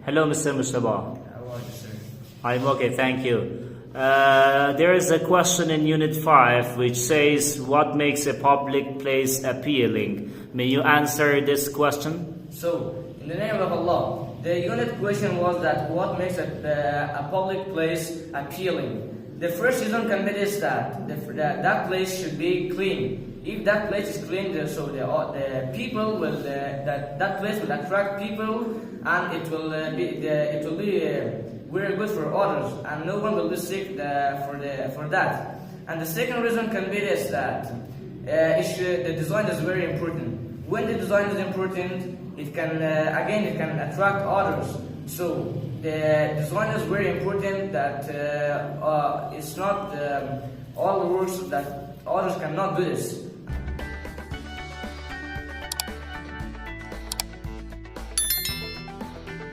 Hello, Mr. Mustafa. How are you, sir? I'm okay, thank you. There is a question in Unit 5 which says, what makes a public place appealing? May you answer this question? So, in the name of Allah, the unit question was that what makes a public place appealing? The first reason can be this, that that place should be clean. If that place is clean, so the people will that place will attract people, and it will be very good for others, and no one will be sick for that. And the second reason can be this, that the design is very important. When the design is important, it can attract others. So the design is very important, that it's not all the works that others cannot do this.